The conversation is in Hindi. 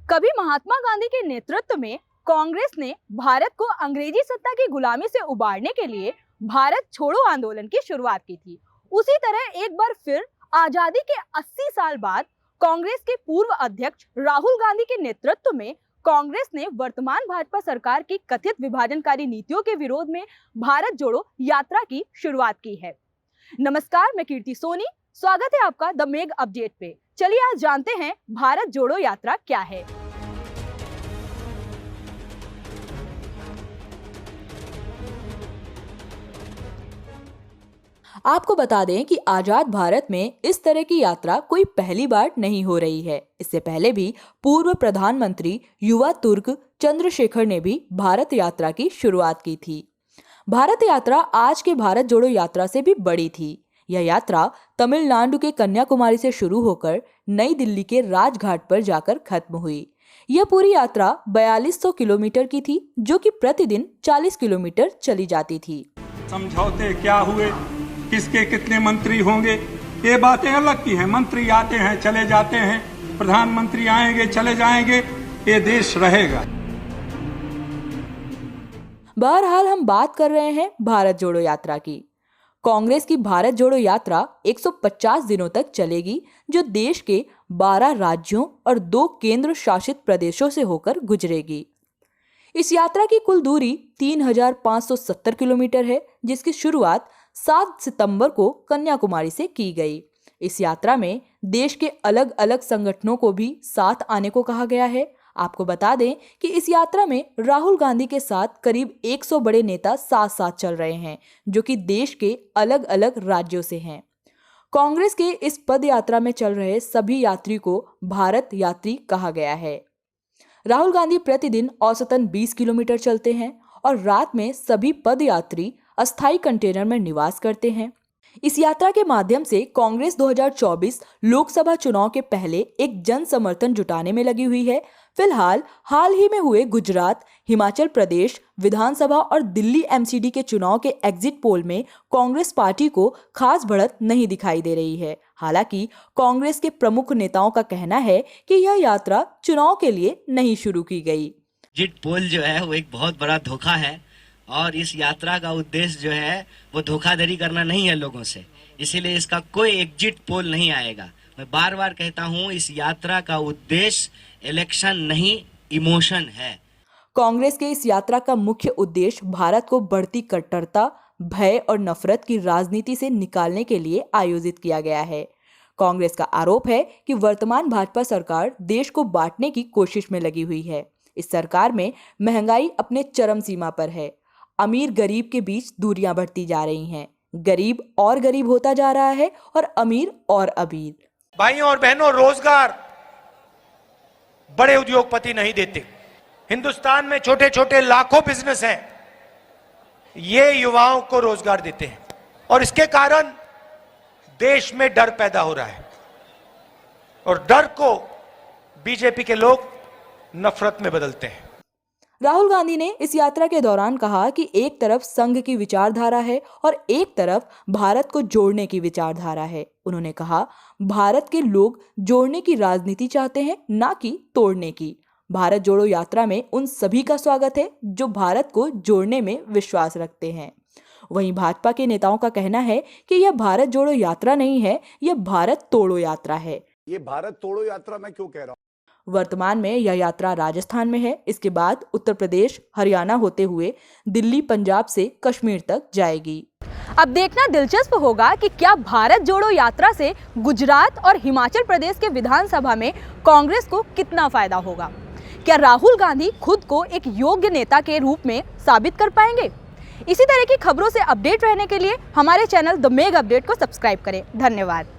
कभी महात्मा गांधी के नेतृत्व में कांग्रेस ने भारत को अंग्रेजी सत्ता की गुलामी से उबारने के लिए भारत छोड़ो आंदोलन की शुरुआत की थी। उसी तरह एक बार फिर आजादी के 80 साल बाद कांग्रेस के पूर्व अध्यक्ष राहुल गांधी के नेतृत्व में कांग्रेस ने वर्तमान भाजपा सरकार की कथित विभाजनकारी नीतियों के विरोध में भारत जोड़ो यात्रा की शुरुआत की है। नमस्कार, मैं कीर्ति सोनी, स्वागत है आपका द मेग अपडेट पे। चलिए आज जानते हैं भारत जोड़ो यात्रा क्या है। आपको बता दें कि आजाद भारत में इस तरह की यात्रा कोई पहली बार नहीं हो रही है। इससे पहले भी पूर्व प्रधानमंत्री युवा तुर्क चंद्रशेखर ने भी भारत यात्रा की शुरुआत की थी। भारत यात्रा आज के भारत जोड़ो यात्रा से भी बड़ी थी। यह यात्रा तमिलनाडु के कन्याकुमारी से शुरू होकर नई दिल्ली के राजघाट पर जाकर खत्म हुई। यह पूरी यात्रा 4200 किलोमीटर की थी, जो कि प्रतिदिन 40 किलोमीटर चली जाती थी। समझौते क्या हुए, किसके कितने मंत्री होंगे, ये बातें अलग की हैं। मंत्री आते हैं चले जाते हैं, प्रधानमंत्री आएंगे चले जाएंगे, ये देश रहेगा। बहरहाल हम बात कर रहे हैं भारत जोड़ो यात्रा की। कांग्रेस की भारत जोड़ो यात्रा 150 दिनों तक चलेगी, जो देश के 12 राज्यों और 2 केंद्र शासित प्रदेशों से होकर गुजरेगी। इस यात्रा की कुल दूरी 3570 किलोमीटर है, जिसकी शुरुआत 7 सितंबर को कन्याकुमारी से की गई। इस यात्रा में देश के अलग अलग संगठनों को भी साथ आने को कहा गया है। आपको बता दें कि इस यात्रा में राहुल गांधी के साथ करीब 100 बड़े नेता साथ साथ चल रहे हैं, जो कि देश के अलग अलग राज्यों से हैं। कांग्रेस के इस पद यात्रा में चल रहे सभी यात्री को भारत यात्री कहा गया है। राहुल गांधी प्रतिदिन औसतन 20 किलोमीटर चलते हैं और रात में सभी पद यात्री अस्थायी कंटेनर में निवास करते हैं। इस यात्रा के माध्यम से कांग्रेस 2024 लोकसभा चुनाव के पहले एक जन समर्थन जुटाने में लगी हुई है। फिलहाल हाल ही में हुए गुजरात, हिमाचल प्रदेश विधानसभा और दिल्ली एमसीडी के चुनाव के एग्जिट पोल में कांग्रेस पार्टी को खास बढ़त नहीं दिखाई दे रही है। हालांकि कांग्रेस के प्रमुख नेताओं का कहना है कि यह यात्रा चुनाव के लिए नहीं शुरू की गई। एग्जिट पोल जो है वो एक बहुत बड़ा धोखा है और इस यात्रा का उद्देश्य जो है वो धोखाधड़ी करना नहीं है लोगों से, इसीलिए इसका कोई एग्जिट पोल नहीं आएगा। मैं बार बार कहता हूं, इस यात्रा का उद्देश्य इलेक्शन नहीं, इमोशन है। कांग्रेस के इस यात्रा का मुख्य उद्देश्य भारत को बढ़ती कट्टरता, भय और नफरत की राजनीति से निकालने के लिए आयोजित किया गया है। कांग्रेस का आरोप है कि वर्तमान भाजपा सरकार देश को बांटने की कोशिश में लगी हुई है। इस सरकार में महंगाई अपने चरम सीमा पर है। अमीर गरीब के बीच दूरियां बढ़ती जा रही हैं। गरीब और गरीब होता जा रहा है और अमीर और अमीर। भाइयों और बहनों, रोजगार बड़े उद्योगपति नहीं देते। हिंदुस्तान में छोटे छोटे लाखों बिजनेस हैं, ये युवाओं को रोजगार देते हैं और इसके कारण देश में डर पैदा हो रहा है और डर को बीजेपी के लोग नफरत में बदलते हैं। राहुल गांधी ने इस यात्रा के दौरान कहा कि एक तरफ संघ की विचारधारा है और एक तरफ भारत को जोड़ने की विचारधारा है। उन्होंने कहा, भारत के लोग जोड़ने की राजनीति चाहते हैं, ना कि तोड़ने की। भारत जोड़ो यात्रा में उन सभी का स्वागत है जो भारत को जोड़ने में विश्वास रखते हैं। वहीं भाजपा के नेताओं का कहना है कि यह भारत जोड़ो यात्रा नहीं है, यह भारत तोड़ो यात्रा है। ये भारत तोड़ो यात्रा मैं क्यों कह रहा हूँ? वर्तमान में यह यात्रा राजस्थान में है। इसके बाद उत्तर प्रदेश, हरियाणा होते हुए दिल्ली, पंजाब से कश्मीर तक जाएगी। अब देखना दिलचस्प होगा कि क्या भारत जोड़ो यात्रा से गुजरात और हिमाचल प्रदेश के विधानसभा में कांग्रेस को कितना फायदा होगा। क्या राहुल गांधी खुद को एक योग्य नेता के रूप में साबित कर पाएंगे? इसी तरह की खबरों से अपडेट रहने के लिए हमारे चैनल द मेग अपडेट को सब्सक्राइब करें। धन्यवाद।